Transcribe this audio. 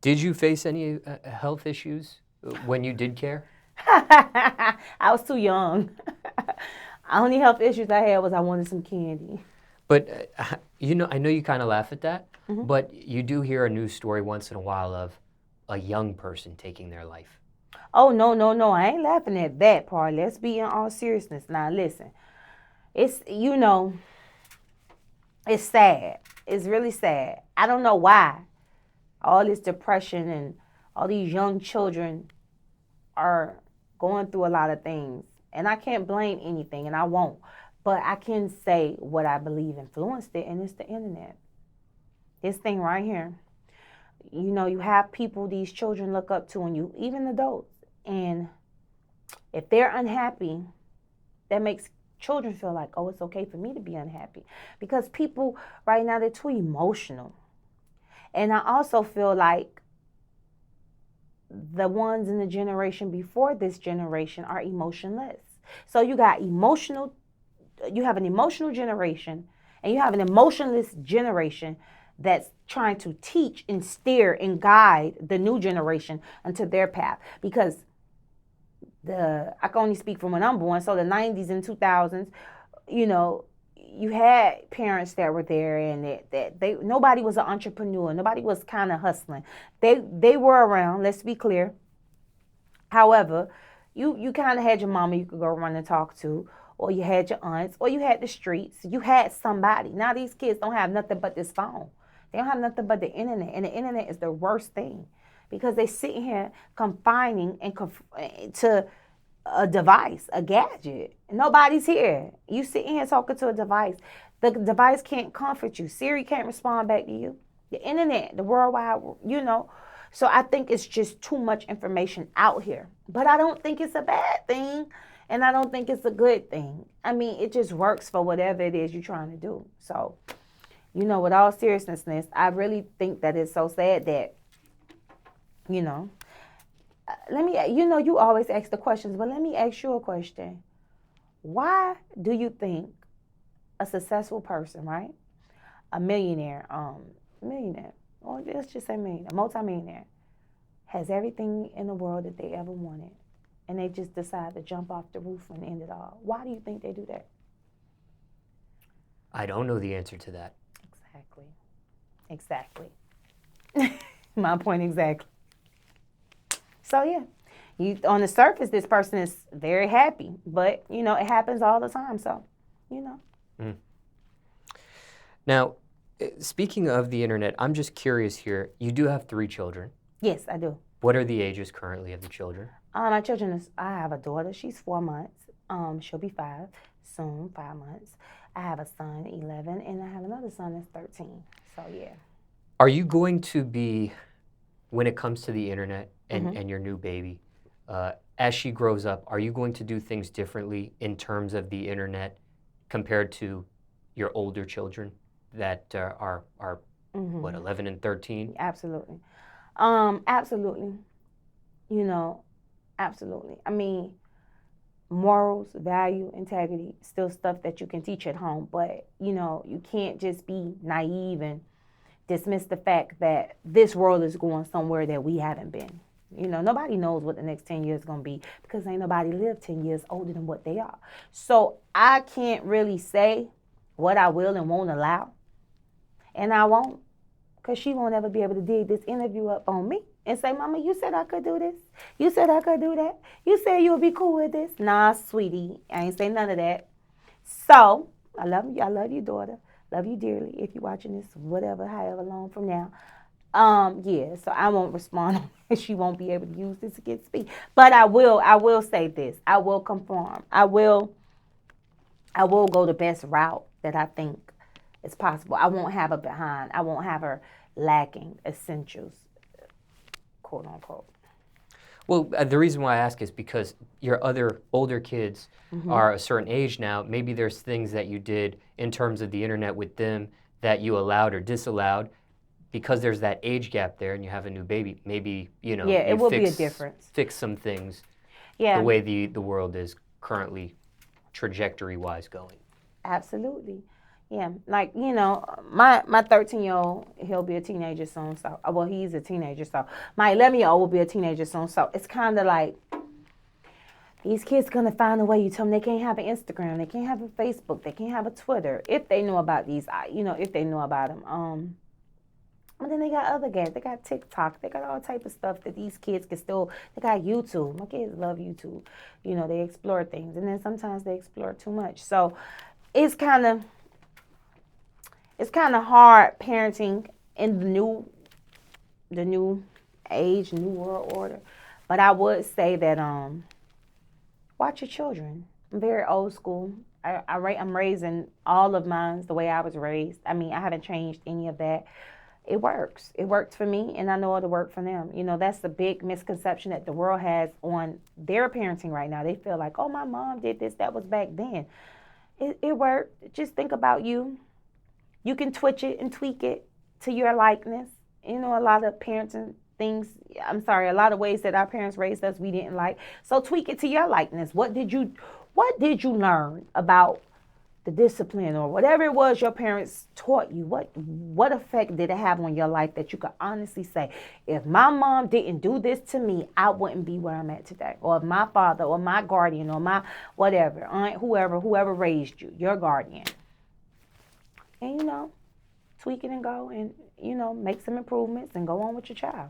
Did you face any health issues when you did care? I was too young. Only health issues I had was I wanted some candy. But, I know you kind of laugh at that, Hmm. but you do hear a news story once in a while of a young person taking their life. Oh, no, no, no. I ain't laughing at that part. Let's be in all seriousness. Now, listen. It's, it's sad. It's really sad. I don't know why all this depression and all these young children are going through a lot of things. And I can't blame anything, and I won't. But I can say what I believe influenced it, and it's the internet. This thing right here. You have people these children look up to, and even adults. And if they're unhappy, that makes children feel like, oh, it's okay for me to be unhappy. Because people right now, they're too emotional. And I also feel like the ones in the generation before this generation are emotionless. So you have an emotional generation, and you have an emotionless generation that's trying to teach and steer and guide the new generation onto their path. Because I can only speak from when I'm born, so the 90s and 2000s, you had parents that were there, and that nobody was an entrepreneur, nobody was kind of hustling. They were around, let's be clear. However, you kind of had your mama you could go run and talk to, or you had your aunts, or you had the streets. You had somebody. Now these kids don't have nothing but this phone. They don't have nothing but the internet, and the internet is the worst thing, because they sit here confining to a device, a gadget. Nobody's here. You sitting here talking to a device. The device can't comfort you. Siri can't respond back to you. The internet, the worldwide. So I think it's just too much information out here. But I don't think it's a bad thing, and I don't think it's a good thing. I mean, it just works for whatever it is you're trying to do. So, with all seriousness, I really think that it's so sad that, let me, you always ask the questions, but let me ask you a question. Why do you think a successful person, right? A millionaire, or let's just say millionaire, multimillionaire, has everything in the world that they ever wanted, and they just decide to jump off the roof and end it all? Why do you think they do that? I don't know the answer to that. Exactly. My point exactly. So yeah, on the surface, this person is very happy, but it happens all the time. So, Mm. Now, speaking of the internet, I'm just curious here. You do have 3 children. Yes, I do. What are the ages currently of the children? My children I have a daughter. She's 4 months. She'll be 5 soon, 5 months. I have a son, 11, and I have another son that's 13. So yeah. Are you going to be, when it comes to the internet and your new baby, as she grows up, are you going to do things differently in terms of the internet compared to your older children that are 11 and 13? Absolutely. Absolutely. Absolutely. I mean, morals, value, integrity, still stuff that you can teach at home, but you can't just be naive and dismiss the fact that this world is going somewhere that we haven't been. Nobody knows what the next 10 years is going to be, because ain't nobody lived 10 years older than what they are. So I can't really say what I will and won't allow. And I won't, because she won't ever be able to dig this interview up on me and say, Mama, you said I could do this. You said I could do that. You said you would be cool with this. Nah, sweetie, I ain't say none of that. So I love you. I love you, daughter. Love you dearly. If you're watching this, whatever, however long from now. Yeah, so I won't respond. She won't be able to use this against me. But I will say this. I will conform. I will go the best route that I think is possible. I won't have her behind. I won't have her lacking essentials, quote unquote. Well, the reason why I ask is because your other older kids are a certain age now. Maybe there's things that you did in terms of the internet with them that you allowed or disallowed, because there's that age gap there and you have a new baby. Maybe, Yeah, it will be a difference. Fix some things Yeah. the way the world is currently trajectory-wise going. Absolutely. Yeah, like, my 13-year-old, he'll be a teenager soon. So, well, he's a teenager. So, my 11-year-old will be a teenager soon. So, it's kind of like these kids gonna find a way. You tell them they can't have an Instagram, they can't have a Facebook, they can't have a Twitter. If they know about these, if they know about them. And then they got other games. They got TikTok. They got all type of stuff that these kids can still. They got YouTube. My kids love YouTube. They explore things, and then sometimes they explore too much. So, it's kind of hard parenting in the new age, new world order. But I would say that watch your children. I'm very old school. I'm raising all of mine the way I was raised. I mean, I haven't changed any of that. It works. It worked for me, and I know it'll work for them. That's the big misconception that the world has on their parenting right now. They feel like, oh, my mom did this. That was back then. It worked. Just think about you. You can twitch it and tweak it to your likeness. A lot of parenting things, a lot of ways that our parents raised us we didn't like. So tweak it to your likeness. What did you learn about the discipline or whatever it was your parents taught you? What effect did it have on your life that you could honestly say, if my mom didn't do this to me, I wouldn't be where I'm at today? Or if my father or my guardian or my whatever, aunt, whoever raised you, your guardian. And tweak it and go and make some improvements and go on with your child.